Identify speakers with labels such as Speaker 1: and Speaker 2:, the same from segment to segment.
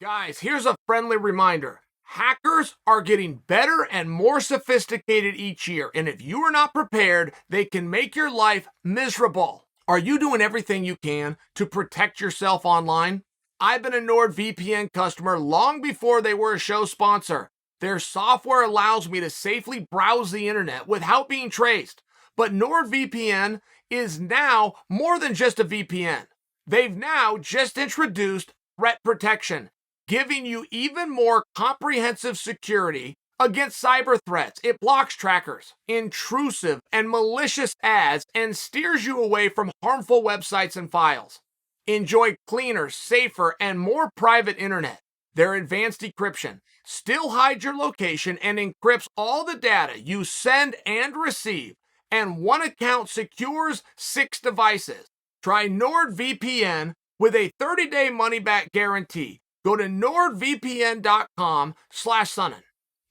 Speaker 1: Guys, here's a friendly reminder. Hackers are getting better and more sophisticated each year, and if you are not prepared, they can make your life miserable. Are you doing everything you can to protect yourself online? I've been a NordVPN customer long before they were a show sponsor. Their software allows me to safely browse the internet without being traced. But NordVPN is now more than just a VPN. They've now just introduced threat protection, giving you even more comprehensive security against cyber threats. It blocks trackers, intrusive and malicious ads, and steers you away from harmful websites and files. Enjoy cleaner, safer, and more private internet. Their advanced decryption still hides your location and encrypts all the data you send and receive, and one account secures 6 devices. Try NordVPN with a 30-day money-back guarantee. Go to nordvpn.com/Sonnen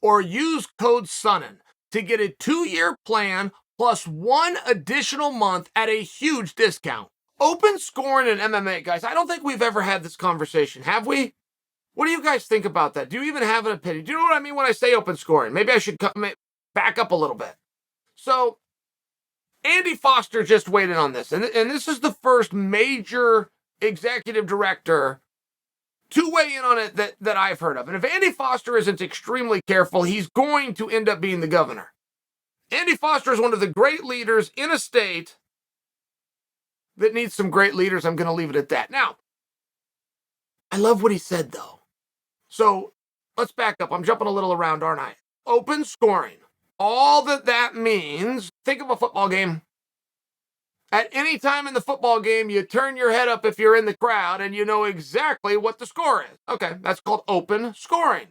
Speaker 1: or use code Sonnen to get a 2-year plan plus 1 additional month at a huge discount. Open scoring in MMA, guys. I don't think we've ever had this conversation, have we? What do you guys think about that? Do you even have an opinion? Do you know what I mean when I say open scoring? Maybe I should back up a little bit. So, Andy Foster just weighed in on this, and this is the first major executive director to weigh in on it that I've heard of. And if Andy Foster isn't extremely careful, he's going to end up being the governor. Andy Foster is one of the great leaders in a state that needs some great leaders. I'm going to leave it at that. Now, I love what he said, though. So let's back up. I'm jumping a little around, aren't I? Open scoring. All that means, think of a football game. At any time in the football game, you turn your head up if you're in the crowd and you know exactly what the score is. Okay, that's called open scoring.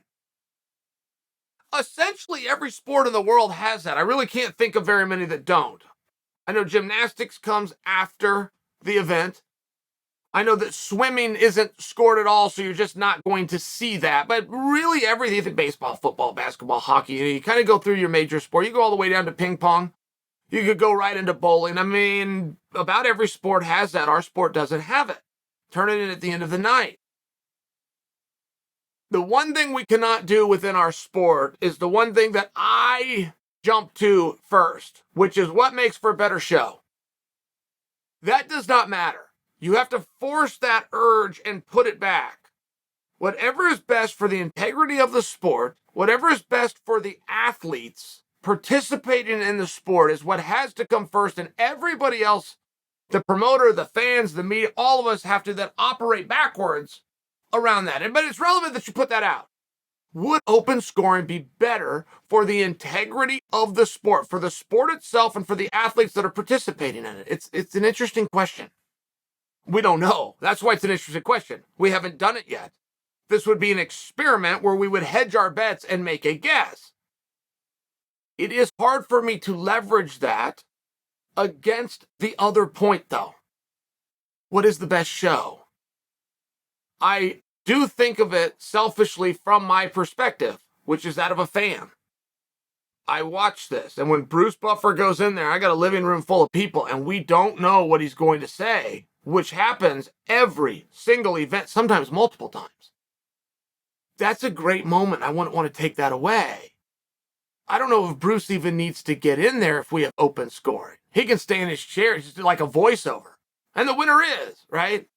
Speaker 1: Essentially, every sport in the world has that. I really can't think of very many that don't. I know gymnastics comes after the event. I know that swimming isn't scored at all, so you're just not going to see that. But really everything, baseball, football, basketball, hockey, you kind of go through your major sport. You go all the way down to ping pong. You could go right into bowling. I mean, about every sport has that. Our sport doesn't have it. Turn it in at the end of the night. The one thing we cannot do within our sport is the one thing that I jump to first, which is what makes for a better show. That does not matter. You have to force that urge and put it back. Whatever is best for the integrity of the sport, whatever is best for the athletes participating in the sport is what has to come first, and everybody else, the promoter, the fans, the media, all of us have to then operate backwards around that. But it's relevant that you put that out. Would open scoring be better for the integrity of the sport, for the sport itself, and for the athletes that are participating in it? It's an interesting question. We don't know. That's why it's an interesting question. We haven't done it yet. This would be an experiment where we would hedge our bets and make a guess. It is hard for me to leverage that against the other point, though. What is the best show? I do think of it selfishly from my perspective, which is that of a fan. I watch this, and when Bruce Buffer goes in there, I got a living room full of people, and we don't know what he's going to say, which happens every single event, sometimes multiple times. That's a great moment. I wouldn't want to take that away. I don't know if Bruce even needs to get in there if we have open scoring. He can stay in his chair, just like a voiceover. And the winner is, right?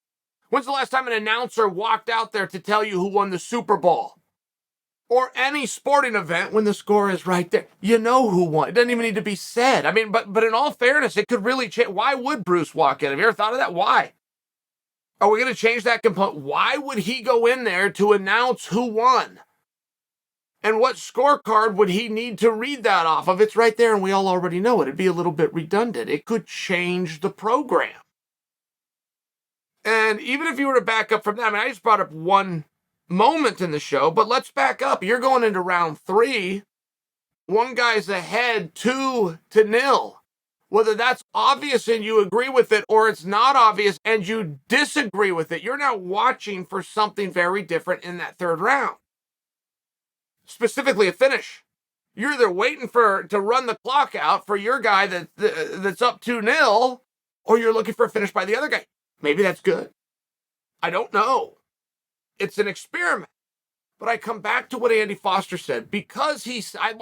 Speaker 1: When's the last time an announcer walked out there to tell you who won the Super Bowl? Or any sporting event when the score is right there. You know who won. It doesn't even need to be said. I mean, but in all fairness, it could really change. Why would Bruce walk in? Have you ever thought of that? Why? Are we going to change that component? Why would he go in there to announce who won? And what scorecard would he need to read that off of? It's right there and we all already know it. It'd be a little bit redundant. It could change the program. And even if you were to back up from that, I mean, I just brought up one moment in the show, but let's back up. You're going into round 3. One guy's ahead 2-0. Whether that's obvious and you agree with it, or it's not obvious and you disagree with it, you're now watching for something very different in that third round. Specifically a finish. You're either waiting to run the clock out for your guy that's up 2-0, or you're looking for a finish by the other guy. Maybe that's good. I don't know. It's an experiment. But I come back to what Andy Foster said, because I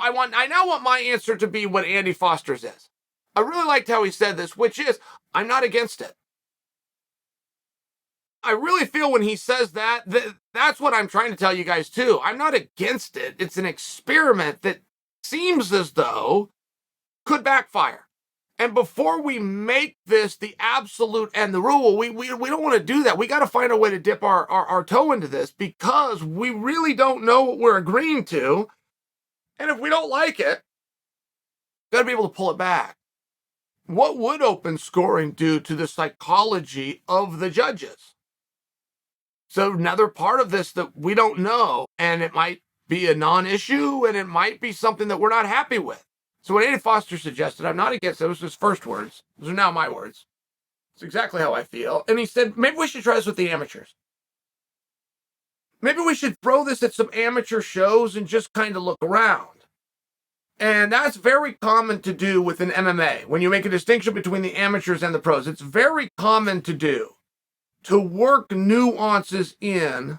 Speaker 1: now want my answer to be what Andy Foster's is. I really liked how he said this, which is, I'm not against it. I really feel when he says that, that's what I'm trying to tell you guys too. I'm not against it. It's an experiment that seems as though could backfire. And before we make this the absolute and the rule, we don't want to do that. We got to find a way to dip our toe into this, because we really don't know what we're agreeing to. And if we don't like it, got to be able to pull it back. What would open scoring do to the psychology of the judges? So another part of this that we don't know, and it might be a non-issue, and it might be something that we're not happy with. So what Andy Foster suggested, I'm not against it. Those were his first words. Those are now my words. It's exactly how I feel. And he said, maybe we should try this with the amateurs. Maybe we should throw this at some amateur shows and just kind of look around. And that's very common to do within MMA. When you make a distinction between the amateurs and the pros, it's very common to do. To work nuances in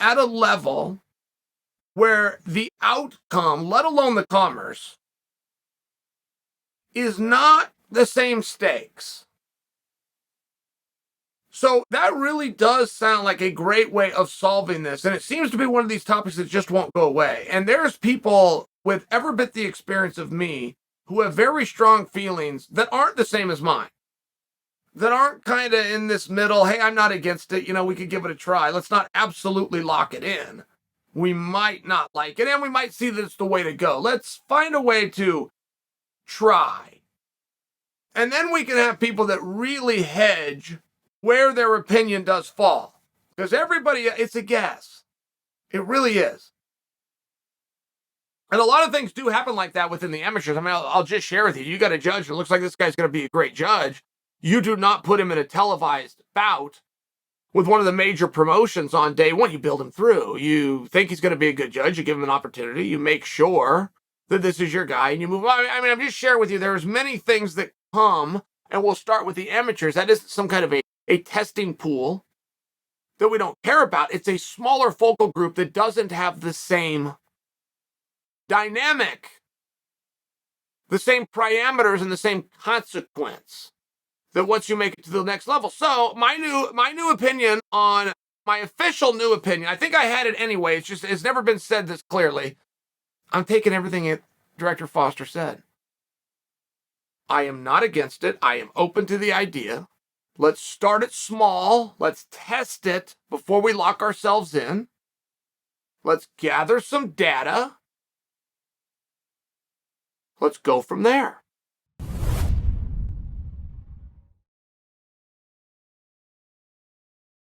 Speaker 1: at a level where the outcome, let alone the commerce, is not the same stakes. So that really does sound like a great way of solving this. And it seems to be one of these topics that just won't go away. And there's people with every bit the experience of me who have very strong feelings that aren't the same as mine. That aren't kind of in this middle, hey, I'm not against it, we could give it a try. Let's not absolutely lock it in. We might not like it, and we might see that it's the way to go. Let's find a way to try. And then we can have people that really hedge where their opinion does fall. Because everybody, it's a guess. It really is. And a lot of things do happen like that within the amateurs. I mean, I'll just share with you. You got a judge that looks like this guy's going to be a great judge. You do not put him in a televised bout with one of the major promotions on day one. You build him through. You think he's going to be a good judge. You give him an opportunity. You make sure that this is your guy, and you move on. I mean, I'm just sharing with you, there's many things that come, and we'll start with the amateurs. That isn't some kind of a testing pool that we don't care about. It's a smaller focal group that doesn't have the same dynamic, the same parameters, and the same consequence that once you make it to the next level. So my new opinion on my official new opinion, I think I had it anyway. It's never been said this clearly. I'm taking everything that Director Foster said. I am not against it. I am open to the idea. Let's start it small. Let's test it before we lock ourselves in. Let's gather some data. Let's go from there.